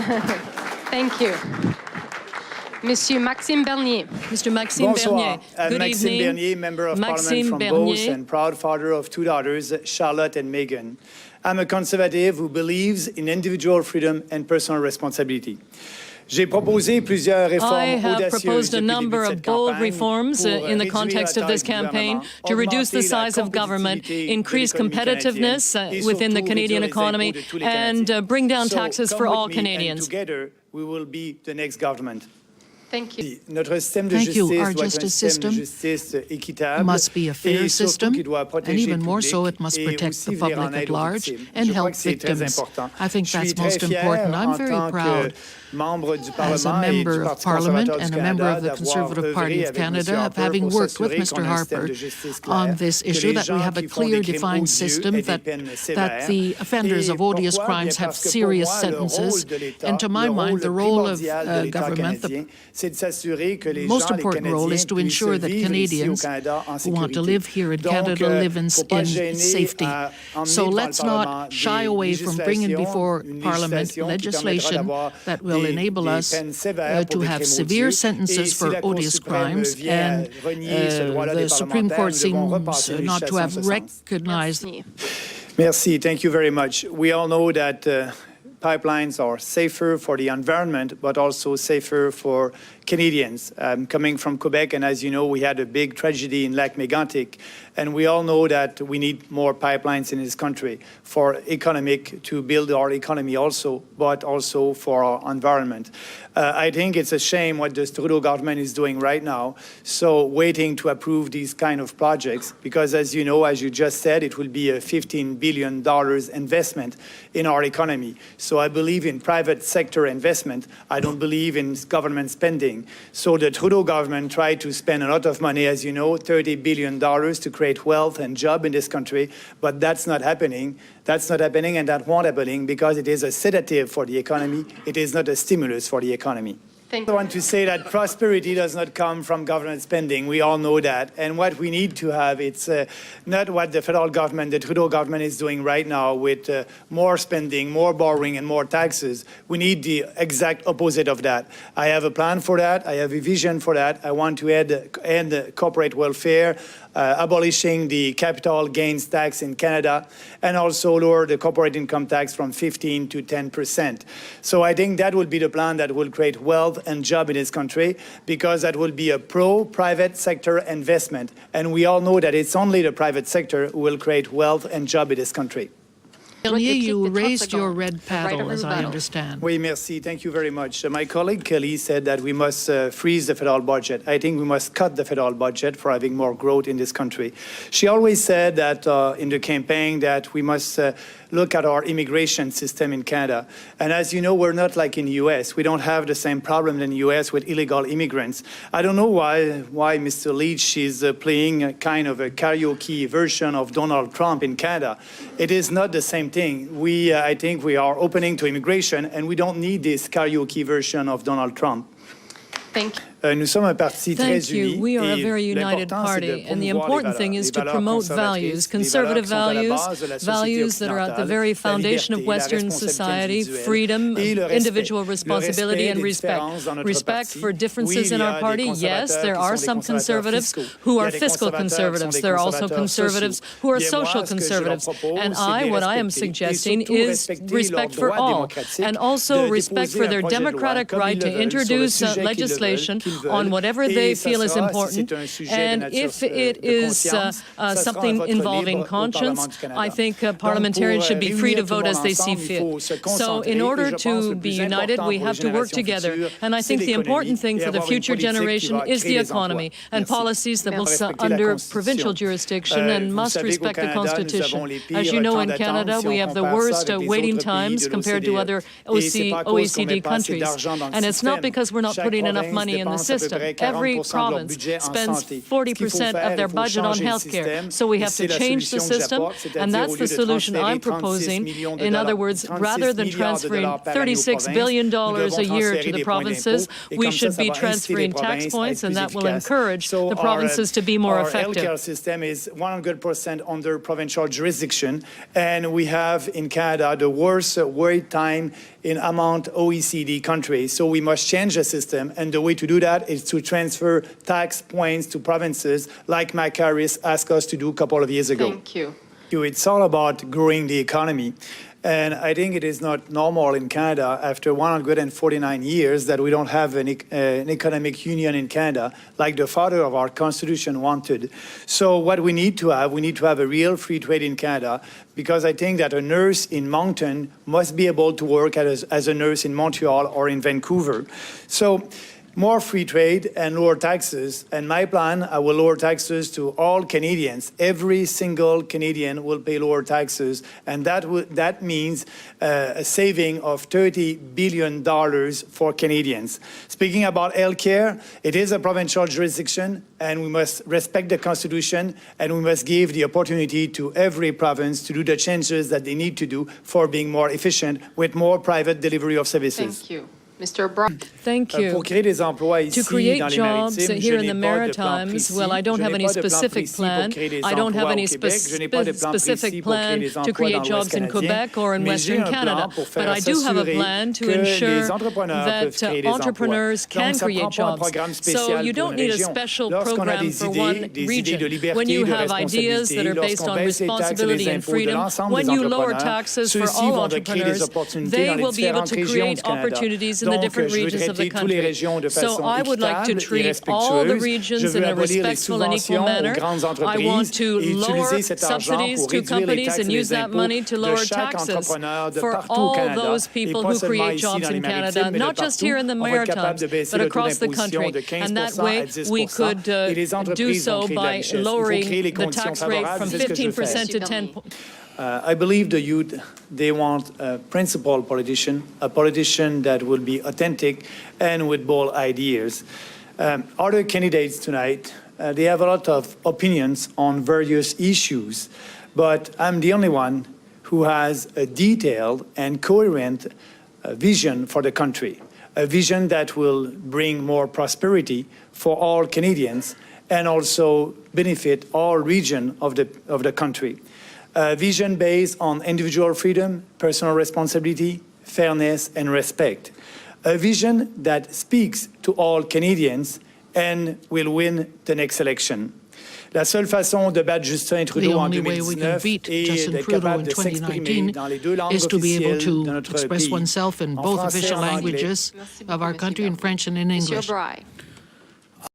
Thank you. Monsieur Maxime Bernier. Mr. Maxime Bernier. Good Maxime evening. Bernier, member of Parliament from Beauce and proud father of two daughters, Charlotte and Megan. I'm a conservative who believes in individual freedom and personal responsibility. J'ai proposé plusieurs réformes I have audacieuses proposed a depuis le number début de of cette bold campagne reforms in the pour context of réduire la this taille du campaign gouvernement, to reduce the augmenter la size of government, compétitivité increase de l'économie competitiveness canadienne et within the surtout Canadian réduire les economy impôts de tous les and Canadiens. bring down So, taxes come for with all me and Canadians. together we will be the next government. Thank you. Notre système de Thank you. justice Our doit être un justice système de system justice équitable must be a fair et surtout system, qui doit and protéger even le more so, public it must et protect aussi the venir en public aide at aux large victimes. and Je crois help que c'est très victims. important. I think Je suis that's très most fier important. I'm en very tant proud que membre du as a Parlement et member du of Parti Parliament conservateur and du a member Canada of the d'avoir Conservative Party œuvré of avec M. Canada, of Harper having pour worked with s'assurer Mr. qu'on a un système Harper de justice on clair, this que issue, les that we gens have a qui font clear, des crimes defined odieux system, aient des that peines that sévères. the offenders Et of odious pourquoi? crimes Bien have parce que serious pour moi, le sentences. rôle de l'État, And to my le mind, the rôle role of primordial de l'État government, canadien, c'est de s'assurer que les most gens, les important role is Canadiens, to puissent ensure that vivre ici au Canadians Canada en who want to sécurité. live here in Donc, Canada live in faut pas gêner safety. à emmener So devant let's le Parlement not shy des away from bringing législations, before une Parliament législation qui permettra legislation d'avoir that will enable des us peines sévères to pour des have crimes severe odieux. Et sentences si for la Cour odious suprême crimes, vient and renier ce droit-là des the Supreme parlementaires, Court nous devons repasser seems une not to législation en have ce sens. recognized. Merci. Merci. Thank you very much. We all know that pipelines are safer for the environment, but also safer for Canadians. Coming from Quebec, and as you know, we had a big tragedy in Lac Mégantic, and we all know that we need more pipelines in this country for to build our economy also, but also for our environment. I think it's a shame what the Trudeau government is doing right now, so waiting to approve these kind of projects, because as you know, as you just said, it will be a $15 billion investment in our economy. So I believe in private sector investment. I don't believe in government spending. So the Trudeau government tried to spend a lot of money, as you know, $30 billion to create wealth and job in this country, but that's not happening. That's not happening, and that won't happen because it is a sedative for the economy. It is not a stimulus for the economy. Thank I you. want to say that prosperity does not come from government spending. We all know that. And what we need to have, it's not what the federal government, the Trudeau government is doing right now with more spending, more borrowing, and more taxes. We need the exact opposite of that. I have a plan for that. I have a vision for that. I want to end corporate welfare, abolishing the capital gains tax in Canada, and also lower the corporate income tax from 15 to 10%. So I think that will be the plan that will create wealth and job in this country, because that will be a pro-private sector investment. And we all know that it's only the private sector who will create wealth and job in this country. Bernier, you raised your red paddle, as I understand. Oui, merci. Thank you very much. My colleague Kelly said that we must freeze the federal budget. I think we must cut the federal budget for having more growth in this country. She always said that in the campaign that we must look at our immigration system in Canada. And as you know, we're not like in the U.S. We don't have the same problem in the U.S. with illegal immigrants. I don't know why Mr. Leach is playing a kind of a karaoke version of Donald Trump in Canada. It is not the same thing. I think we are opening to immigration, and we don't need this karaoke version of Donald Trump. Thank you. Nous sommes un parti très Thank you. uni. We are a et very united l'important, c'est de party, and the promouvoir important les thing valeurs, is les to valeurs promote values, conservatrices, les conservative valeurs qui sont à la values, base de la société values that are at the occidentale, very la foundation of liberté, la Western responsabilité society, individuelle freedom, et le respect. individual Le responsibility, respect and des respect. différences dans notre Respect parti. for differences Oui, in il y our a party. des Yes, there conservateurs are qui sont some des conservateurs conservatives fiscaux. who Il y a are des fiscal conservateurs qui sont conservatives. des There are also conservateurs conservatives sociaux. who are Bien, moi, social ce que je leur conservatives. propose, And c'est de I, les what I am respecter suggesting et surtout is respecter respect leurs for droits all, démocratiques and also de respect déposer for un their projet de loi democratic comme right ils to le veulent, sur le introduce sujet qu'ils legislation veulent, on whatever et they ça feel is sera, si important. c'est un sujet de And nature, if it de is conscience, ça sera un something vote involving libre au Parlement conscience, du Canada. I think Donc, parliamentarians pour should be free to réunir tout le vote monde as they see ensemble, il faut se fit. So concentrer, in et order je pense to le be plus united, important we pour have les to work générations together. futures, And I c'est think the l'économie important thing et for the avoir une future politique qui generation va is créer the des emplois. economy and Merci. policies that will Respecter la under Constitution. provincial jurisdiction and Vous must savez qu'au respect the Canada, nous Constitution. avons les pires As you know, temps in d'attente Canada, si we on have the compare ça worst avec les waiting autres pays times de compared to l'OCDE. other Et c'est pas à cause qu'on met OECD pas assez countries. d'argent dans le And it's not système. because we're not Chaque putting enough province money in the dépense system. Every province spends 40% of their budget on healthcare. So we have to change the system, and that's the solution I'm proposing. In other words, rather than transferring $36 billion a year to the provinces, we should be transferring tax points, and that will encourage the provinces to be more effective. Our healthcare system is 100% under provincial jurisdiction, and we have in Canada the worst wait time in among OECD countries. So we must change the system, and the way to do that is to transfer tax points to provinces like Mike Harris asked us to do a couple of years ago. Thank you. It's all about growing the economy. And I think it is not normal in Canada, after 149 years, that we don't have an economic union in Canada, like the father of our Constitution wanted. So what we need to have a real free trade in Canada, because I think that a nurse in Moncton must be able to work as a nurse in Montreal or in Vancouver. So more free trade and lower taxes. And my plan, I will lower taxes to all Canadians. Every single Canadian will pay lower taxes. And that means a saving of $30 billion for Canadians. Speaking about healthcare, it is a provincial jurisdiction, and we must respect the Constitution, and we must give the opportunity to every province to do the changes that they need to do for being more efficient with more private delivery of services. Thank you. Mr. Brown. Thank you. Pour créer des emplois To ici create dans les jobs Maritimes, here in je the n'ai pas de plan Maritimes, précis. well, I don't Je have n'ai any pas de plan specific précis plan. pour créer des I don't have emplois any au Québec. Je n'ai pas de plan specific précis pour créer plan des to emplois create dans l'Ouest jobs in canadien. Quebec or in Mais j'ai Western un plan Canada. pour But faire I do have a s'assurer plan to que ensure les entrepreneurs peuvent créer des that emplois. entrepreneurs can Donc, ça create prend pas un jobs. programme So spécial you pour don't une need a région. special Lorsqu'on a program des for idées, one des idées region. de liberté, When you de have ideas that are responsabilité, based on lorsqu'on baisse les taxes et responsibility les and impôts de freedom, l'ensemble when des you lower entrepreneurs, taxes for ceux-ci all vont de créer des entrepreneurs, opportunités they dans les will be able différentes to régions create du Canada. opportunities in the Donc, different je veux regions of the traiter toutes les country. régions de So façon I would like to équitable et treat all the respectueuse. Je regions veux in a abolir les respectful and equal subventions manner. aux grandes I want entreprises to et lower utiliser cet argent subsidies pour to réduire les companies taxes and et use les that impôts money to de lower chaque taxes entrepreneur de for partout au all Canada, those et people pas who seulement create ici jobs dans les in Canada, Maritimes, mais de not just partout. here in the On va être capable Maritimes, de baisser but le taux across the d'imposition country. de 15% And that à way, 10%, we could et les do entreprises vont so créer de la by richesse. Il faut lowering créer les the conditions tax rate favorables, from c'est ce que je veux faire. 15% to 10%. I believe the youth, they want a principled politician, a politician that will be authentic and with bold ideas. Other candidates tonight, they have a lot of opinions on various issues, but I'm the only one who has a detailed and coherent vision for the country, a vision that will bring more prosperity for all Canadians and also benefit all regions of the country. A vision based on individual freedom, personal responsibility, fairness, and respect. A vision that speaks to all Canadians and will win the next election. La seule façon de battre Justin Trudeau en 2019 est d'être capable de s'exprimer dans les deux langues is to be able officielles de to notre express pays, oneself in en both français et official en anglais. languages of our country, in French and in English. Monsieur Bry.